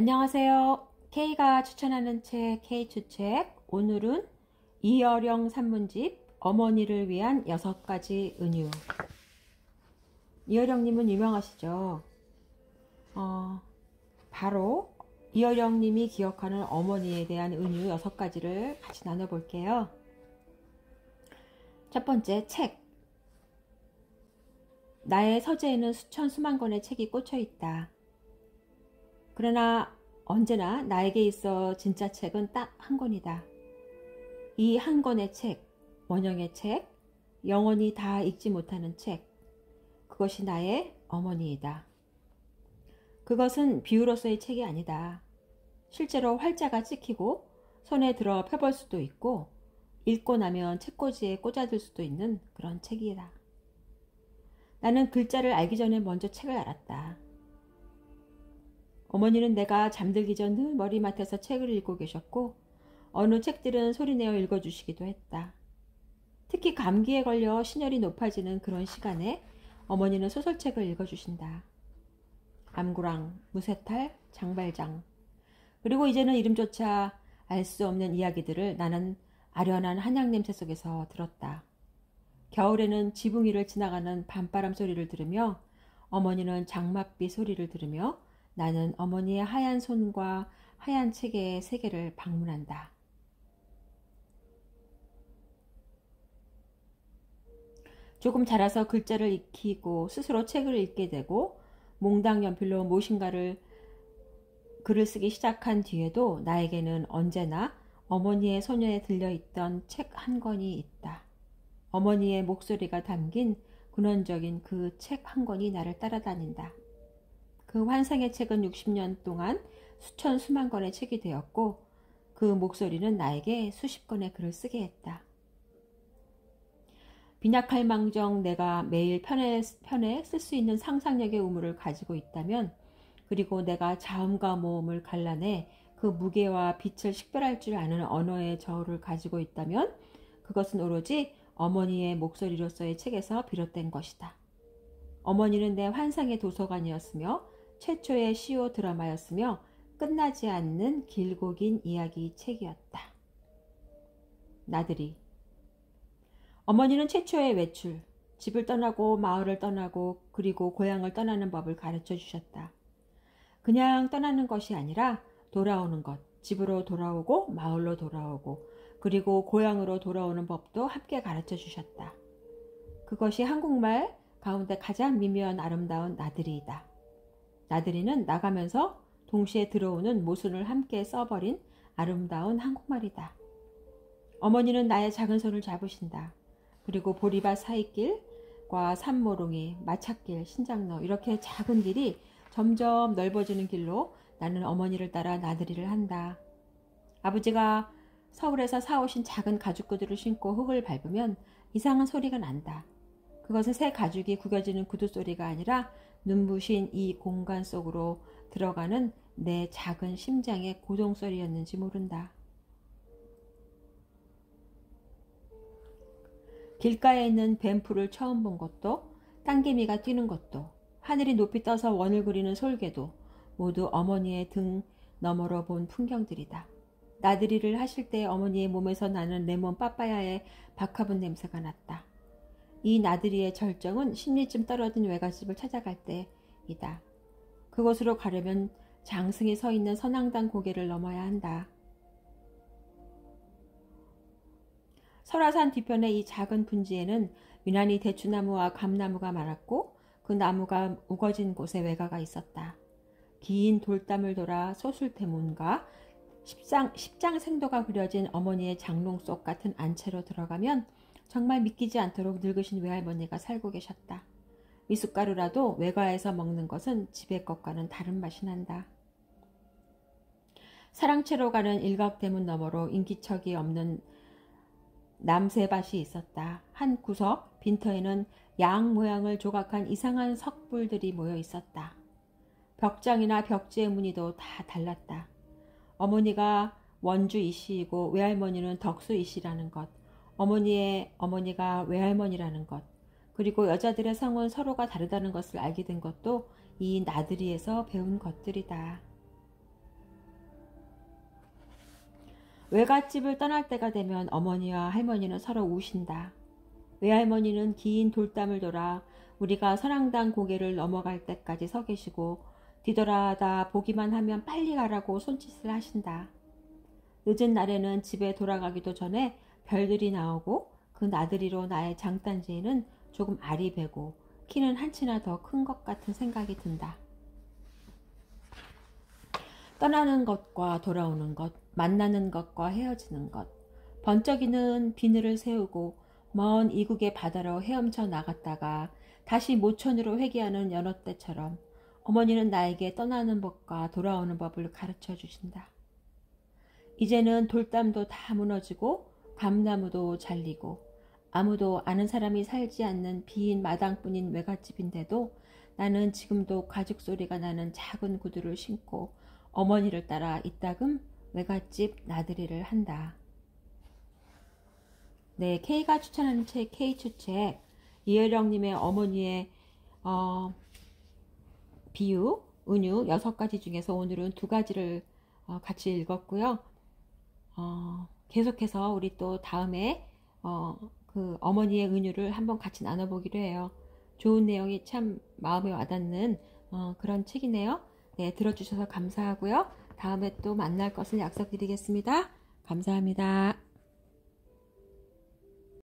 안녕하세요. K가 추천하는 책 K추책. 오늘은 이어령 산문집 어머니를 위한 6가지 은유. 이어령님은 유명하시죠? 바로 이어령님이 기억하는 어머니에 대한 은유 6가지를 같이 나눠볼게요. 첫 번째, 책. 나의 서재에는 수천 수만 권의 책이 꽂혀 있다. 그러나 언제나 나에게 있어 진짜 책은 딱 한 권이다. 이 한 권의 책, 원형의 책, 영원히 다 읽지 못하는 책, 그것이 나의 어머니이다. 그것은 비유로서의 책이 아니다. 실제로 활자가 찍히고 손에 들어 펴볼 수도 있고 읽고 나면 책꽂이에 꽂아둘 수도 있는 그런 책이다. 나는 글자를 알기 전에 먼저 책을 알았다. 어머니는 내가 잠들기 전 늘 머리맡에서 책을 읽고 계셨고 어느 책들은 소리내어 읽어주시기도 했다. 특히 감기에 걸려 신혈이 높아지는 그런 시간에 어머니는 소설책을 읽어주신다. 암구랑, 무쇠탈, 장발장, 그리고 이제는 이름조차 알 수 없는 이야기들을 나는 아련한 한약 냄새 속에서 들었다. 겨울에는 지붕 위를 지나가는 밤바람 소리를 들으며 어머니는 장맛비 소리를 들으며 나는 어머니의 하얀 손과 하얀 책의 세계를 방문한다. 조금 자라서 글자를 익히고 스스로 책을 읽게 되고 몽당 연필로 무엇인가를 글을 쓰기 시작한 뒤에도 나에게는 언제나 어머니의 소녀에 들려있던 책 한 권이 있다. 어머니의 목소리가 담긴 근원적인 그 책 한 권이 나를 따라다닌다. 그 환상의 책은 60년 동안 수천 수만 권의 책이 되었고 그 목소리는 나에게 수십 권의 글을 쓰게 했다. 빈약할 망정 내가 매일 편에 쓸 수 있는 상상력의 우물을 가지고 있다면, 그리고 내가 자음과 모음을 갈라내 그 무게와 빛을 식별할 줄 아는 언어의 저울을 가지고 있다면 그것은 오로지 어머니의 목소리로서의 책에서 비롯된 것이다. 어머니는 내 환상의 도서관이었으며 최초의 시오 드라마였으며 끝나지 않는 길고 긴 이야기 책이었다. 나들이. 어머니는 최초의 외출, 집을 떠나고 마을을 떠나고 그리고 고향을 떠나는 법을 가르쳐 주셨다. 그냥 떠나는 것이 아니라 돌아오는 것, 집으로 돌아오고 마을로 돌아오고 그리고 고향으로 돌아오는 법도 함께 가르쳐 주셨다. 그것이 한국말 가운데 가장 미묘한 아름다운 나들이이다. 나들이는 나가면서 동시에 들어오는 모순을 함께 써버린 아름다운 한국말이다. 어머니는 나의 작은 손을 잡으신다. 그리고 보리밭 사이길과 산모롱이, 마찻길, 신장로 이렇게 작은 길이 점점 넓어지는 길로 나는 어머니를 따라 나들이를 한다. 아버지가 서울에서 사오신 작은 가죽구두를 신고 흙을 밟으면 이상한 소리가 난다. 그것은 새 가죽이 구겨지는 구두 소리가 아니라 눈부신 이 공간 속으로 들어가는 내 작은 심장의 고동 소리였는지 모른다. 길가에 있는 뱀풀을 처음 본 것도, 땅개미가 뛰는 것도, 하늘이 높이 떠서 원을 그리는 솔개도 모두 어머니의 등 너머로 본 풍경들이다. 나들이를 하실 때 어머니의 몸에서 나는 레몬 빠빠야의 박하분 냄새가 났다. 이 나들이의 절정은 10리쯤 떨어진 외갓집을 찾아갈 때이다. 그곳으로 가려면 장승이 서 있는 선앙당 고개를 넘어야 한다. 설화산 뒤편의 이 작은 분지에는 유난히 대추나무와 감나무가 많았고 그 나무가 우거진 곳에 외가가 있었다. 긴 돌담을 돌아 소술대문과 십장생도가 그려진 어머니의 장롱 속 같은 안채로 들어가면 정말 믿기지 않도록 늙으신 외할머니가 살고 계셨다. 미숫가루라도 외가에서 먹는 것은 집의 것과는 다른 맛이 난다. 사랑채로 가는 일각대문 너머로 인기척이 없는 남새밭이 있었다. 한 구석 빈터에는 양 모양을 조각한 이상한 석불들이 모여 있었다. 벽장이나 벽지의 무늬도 다 달랐다. 어머니가 원주 이씨이고 외할머니는 덕수 이씨라는 것, 어머니가 외할머니라는 것, 그리고 여자들의 성은 서로가 다르다는 것을 알게 된 것도 이 나들이에서 배운 것들이다. 외갓집을 떠날 때가 되면 어머니와 할머니는 서로 우신다. 외할머니는 긴 돌담을 돌아 우리가 선앙당 고개를 넘어갈 때까지 서 계시고 뒤돌아다 보기만 하면 빨리 가라고 손짓을 하신다. 늦은 날에는 집에 돌아가기도 전에 별들이 나오고 그 나들이로 나의 장단지에는 조금 알이 배고 키는 한치나 더 큰 것 같은 생각이 든다. 떠나는 것과 돌아오는 것, 만나는 것과 헤어지는 것, 번쩍이는 비늘을 세우고 먼 이국의 바다로 헤엄쳐 나갔다가 다시 모천으로 회귀하는 여느 때처럼 어머니는 나에게 떠나는 법과 돌아오는 법을 가르쳐 주신다. 이제는 돌담도 다 무너지고 감나무도 잘리고 아무도 아는 사람이 살지 않는 빈 마당뿐인 외갓집인데도 나는 지금도 가죽 소리가 나는 작은 구두를 신고 어머니를 따라 이따금 외갓집 나들이를 한다. 네, K가 추천하는 책 K추책 이혜령님의 어머니의 비유, 은유 6가지 중에서 오늘은 2가지를 같이 읽었고요. 계속해서 우리 또 다음에 그 어머니의 은유를 한번 같이 나눠보기로 해요. 좋은 내용이 참 마음에 와닿는 그런 책이네요. 네, 들어주셔서 감사하고요. 다음에 또 만날 것을 약속드리겠습니다. 감사합니다.